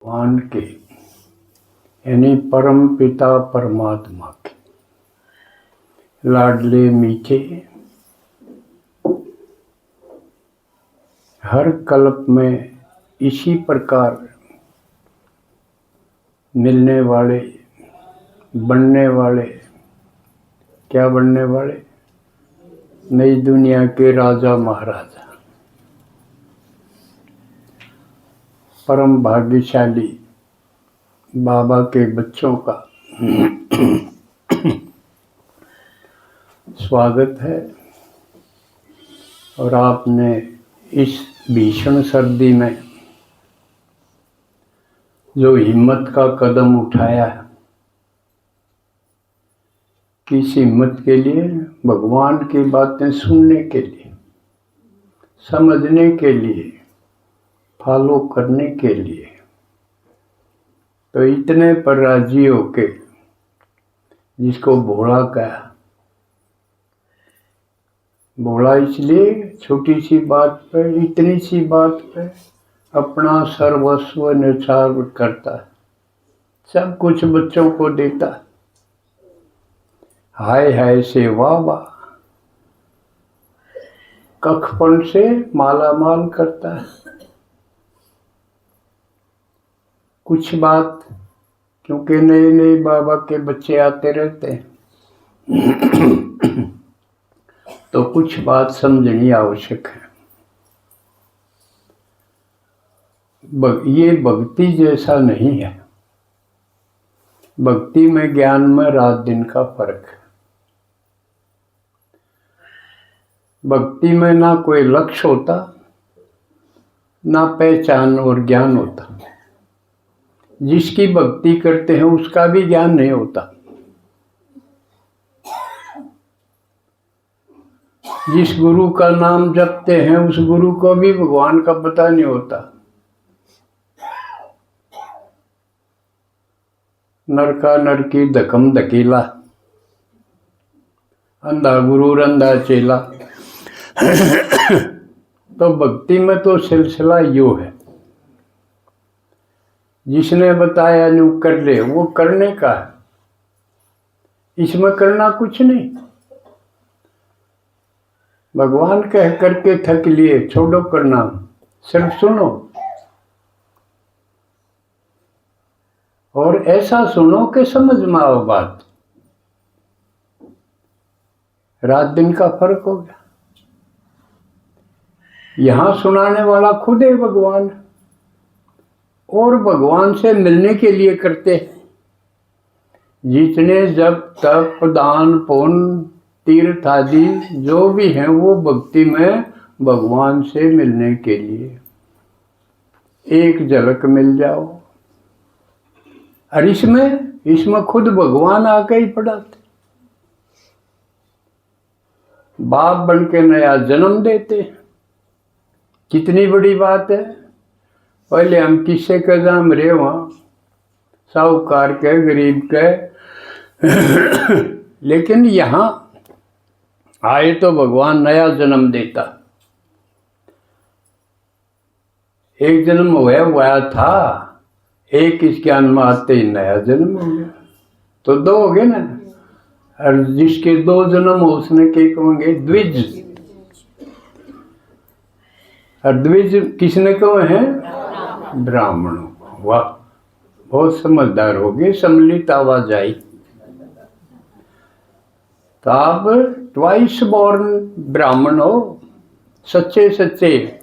भगवान के यानी परम पिता परमात्मा के लाडले मीठे हर कल्प में इसी प्रकार मिलने वाले बनने वाले क्या बनने वाले नई दुनिया के राजा महाराजा परम भाग्यशाली बाबा के बच्चों का स्वागत है। और आपने इस भीषण सर्दी में जो हिम्मत का कदम उठाया है, किस हिम्मत के लिए? भगवान की बातें सुनने के लिए, समझने के लिए, फॉलो करने के लिए। तो इतने पर राजी होके जिसको भोला कहा, भोला इसलिए छोटी सी बात पे, इतनी सी बात पे अपना सर्वस्व न्यौछावर करता है, सब कुछ बच्चों को देता है। हाय हाय से वाह वाह, कखपन से माला माल करता है। कुछ बात, क्योंकि नए नए बाबा के बच्चे आते रहते हैं तो कुछ बात समझनी आवश्यक है। ये भक्ति जैसा नहीं है। भक्ति में ज्ञान में रात दिन का फर्क है। भक्ति में ना कोई लक्ष्य होता, ना पहचान और ज्ञान होता। जिसकी भक्ति करते हैं उसका भी ज्ञान नहीं होता। जिस गुरु का नाम जपते हैं उस गुरु को भी भगवान का पता नहीं होता। नरका नरकी धकम धकीला, अंधा गुरु अंधा चेला। तो भक्ति में तो सिलसिला यो है, जिसने बताया न्यू कर ले, वो करने का है। इसमें करना कुछ नहीं। भगवान कह करके थक लिए, छोड़ो करना, सिर्फ सुनो। और ऐसा सुनो कि समझ में आओ बात। रात दिन का फर्क हो गया। यहां सुनाने वाला खुद है भगवान, और भगवान से मिलने के लिए करते हैं। जितने जब तप दान पुण्य तीर्थ आदि जो भी हैं वो भक्ति में भगवान से मिलने के लिए। एक झलक मिल जाओ। और इसमें खुद भगवान आके ही पढ़ाते। बाप बन के नया जन्म देते। कितनी बड़ी बात है। पहले हम किससे के जाम रहे वहां, साहूकार के, गरीब के। लेकिन यहां आए तो भगवान नया जन्म देता। एक जन्म हुआ था, एक इस ज्ञान में आते ही नया जन्म हो गया। तो दो हो गए ना। और जिसके दो जन्म हो उसने क्या कहेंगे? द्विज। और द्विज किसने कहे हैं? ब्राह्मणों। वाह, बहुत समझदार हो गए, सम्मिलित आवाज आई। तो आप ट्वाइस बॉर्न ब्राह्मण हो, सच्चे सच्चे,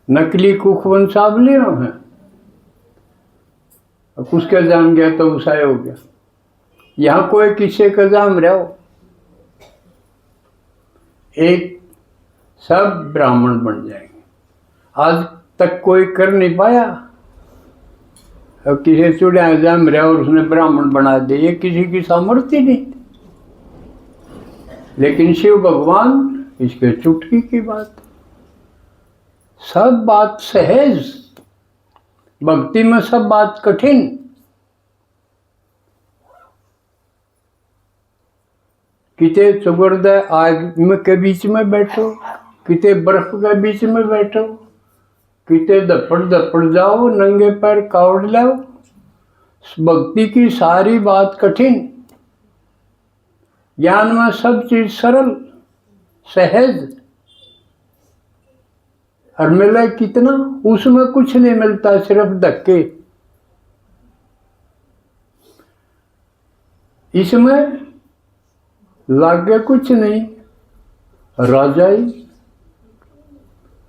नकली कुखवंशावली हैं। कुछ का जाम गया तो उसाय हो गया। यहां कोई किसी का जाम रहो, एक सब ब्राह्मण बन जाएंगे। आज तक कोई कर नहीं पाया। अब किसी चुड़िया जाम रहा और उसने ब्राह्मण बना दिया, ये किसी की सामर्थ्य नहीं। लेकिन शिव भगवान, इसके चुटकी की बात। सब बात सहज, भक्ति में सब बात कठिन। किते चुगर्द आग के बीच में बैठो, किते बर्फ के बीच में बैठो, किते दपड़ दपड़ जाओ, नंगे पैर कावड़ लाओ। भक्ति की सारी बात कठिन, ज्ञान में सब चीज सरल सहज। और मिला कितना? उसमें कुछ नहीं मिलता, सिर्फ धक्के। इसमें लागे कुछ नहीं, राजाई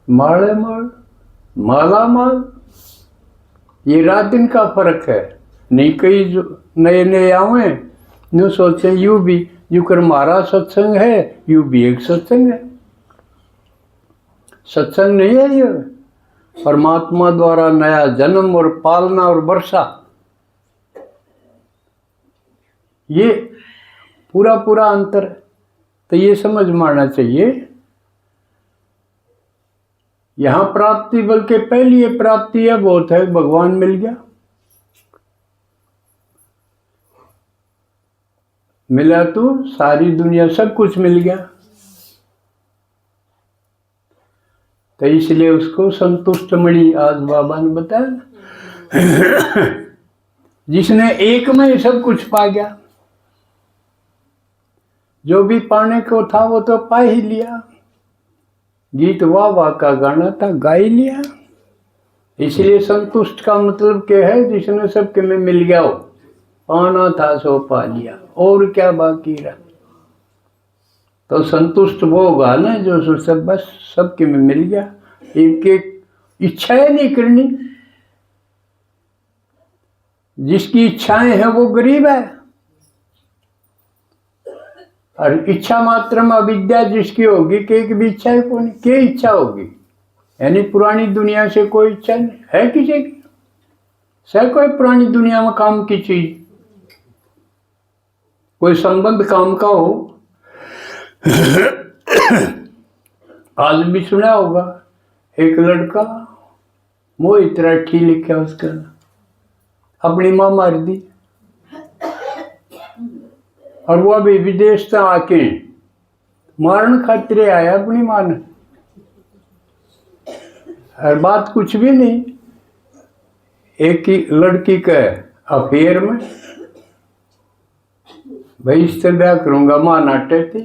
माले माल, माला माल। ये रात दिन का फर्क है। नहीं कई जो नए नए आवे यूँ सोचे यू भी यू कर मारा सत्संग है, यू भी एक सत्संग है। सत्संग नहीं है ये, परमात्मा द्वारा नया जन्म और पालना और वर्षा। ये पूरा पूरा अंतर। तो ये समझ मारना चाहिए, यहां प्राप्ति बल्कि पहली ये प्राप्ति है बहुत है, भगवान मिल गया। मिला तो सारी दुनिया सब कुछ मिल गया। तो इसलिए उसको संतुष्ट मणि आज बाबा ने बताया जिसने एक में सब कुछ पा गया। जो भी पाने को था वो तो पा ही लिया। गीत वाह वाह का गाना था, गा ही लिया। इसलिए संतुष्ट का मतलब क्या है? जिसने सबके में मिल गया हो, पाना था सो पा लिया, और क्या बाकी रहा। तो संतुष्ट वो होगा ना जो सब बस सबके में मिल गया। एक एक इच्छाएं नहीं करनी। जिसकी इच्छाएं हैं वो गरीब है, और इच्छा मात्र में अविद्या जिसकी होगी, के की भी इच्छा है कौन? क्या इच्छा होगी? यानी पुरानी दुनिया से कोई इच्छा नहीं है किसी की। सब कोई पुरानी दुनिया में काम की चीज, कोई संबंध काम का हो। आज भी सुना होगा, एक लड़का मोहित राठी लिखा उसका, अपनी मां मार दी, और वो अभी विदेश से आके मारन खातिर आया अपनी मां ने। और बात कुछ भी नहीं, एक ही लड़की का अफेयर में भाई इससे ब्याह करूंगा, मां नाटे थी।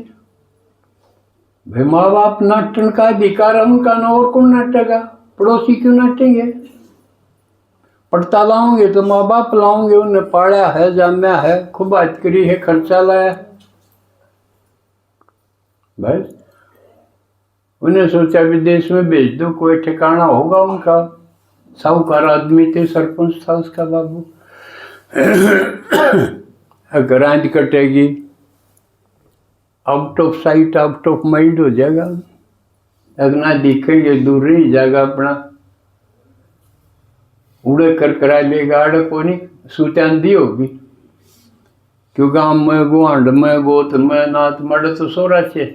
भाई माँ बाप नाटन का अधिकार है उनका, ना और कौन नाटेगा? पड़ोसी क्यों नाटेंगे? पड़ता लाओगे तो माँ बाप लाओगे, उन्हें पाड़ा है, जाम्या है, खूब बात करी है, खर्चा लाया। बस उन्हें सोचा विदेश में भेज दो, कोई ठिकाना होगा उनका। साहूकार आदमी थे, सरपंच था उसका बाबू। अगर आंध कटेगी, out of sight out of mind हो जाएगा। अगना दिखेंगे दूर ही जाएगा अपना, उड़े कर करा लेगा। आड़ को नहीं सूचांदी होगी, क्यों गांव में गुआंड में गोत में नाथ मड़ तो सोरा छे।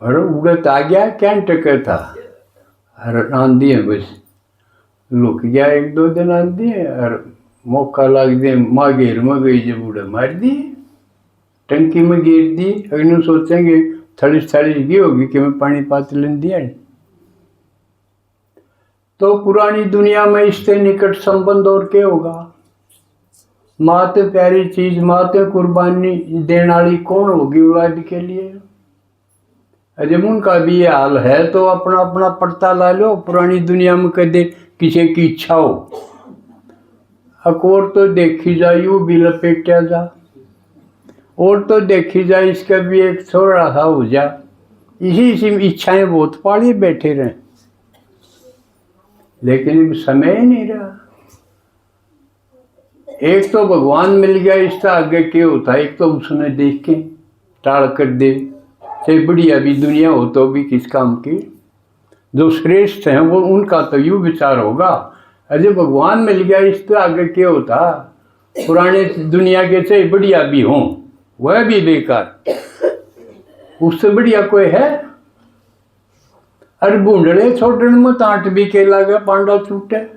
पर उड़े तो आ गया, क्या टके था। और आंधी है बस लुक गया, एक दो दिन आंधी है, और मौका लग दे माँ घेर में गई, जब उड़े मार दी, टंकी में गिर दी। अगर सोचेंगे थलिस थलिस की होगी कि मैं पानी पात लेन दिया। तो पुरानी दुनिया में इससे निकट संबंध और क्या होगा? माते प्यारी चीज, माते कुर्बानी देने वाली कौन होगी औलाद के लिए? जब उनका भी ये हाल है तो अपना अपना पड़ता ला लो। पुरानी दुनिया में कदे किसी की इच्छा हो, अकोर तो देखी जा यूं भी लपेटा जा, और तो देखी जा इसका भी एक थोड़ा सा हो जा। इसी इच्छाएं बहुत पाली बैठे रहे, लेकिन समय ही नहीं रहा। एक तो भगवान मिल गया, इसका आगे क्या होता है? एक तो उसने देख के टाल कर दे, चाहे बढ़िया भी दुनिया हो तो भी किस काम की। जो श्रेष्ठ हैं वो उनका तो यूं विचार होगा, अजय भगवान मिल गया इससे आगे क्या होता? पुराने दुनिया के चाहे बढ़िया भी हों वह भी बेकार, उससे बढ़िया कोई है? अरे बूंदड़े छोड़ने में तांट भी के लगा पांडा छूटे।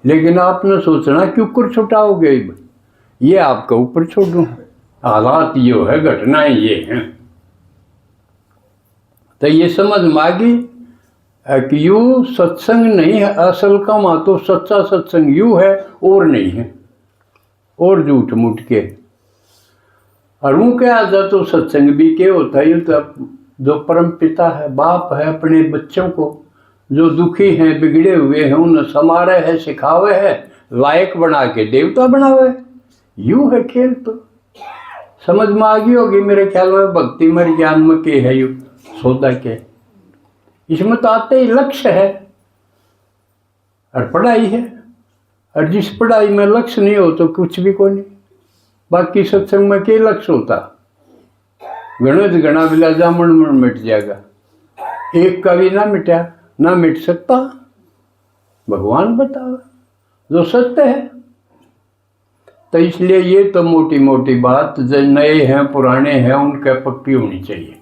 लेकिन आपने सोचना क्यों कर छुटाओगे? ये आपके ऊपर छोड़ू, हालात ये है, घटनाएं ये हैं। तो ये समझ में आ गई कि यू सत्संग नहीं है असल का, वहाँ तो सच्चा सत्संग यू है और नहीं है, और झूठ मूठ के। और वो क्या जा तो सत्संग भी क्या होता है, तो जो परम पिता है, बाप है, अपने बच्चों को जो दुखी हैं, बिगड़े हुए हैं, उन्हें समारे है, सिखावे है, लायक बना के देवता बनावे। यूं है खेल। तो समझ में आ गई होगी मेरे ख्याल में, भक्ति में ज्ञान में के है यू सौदा के। इसमें तो आते ही लक्ष्य है और पढ़ाई है, और जिस पढ़ाई में लक्ष्य नहीं हो तो कुछ भी को नहीं। बाकी सत्संग में क्या लक्ष्य होता, गणित गणा बिला जामन मन मिट जाएगा, एक का भी ना मिटा ना मिट सकता। भगवान बताओ जो सत्य है। तो इसलिए ये तो मोटी मोटी बात जो नए हैं पुराने हैं उनके पक्की होनी चाहिए।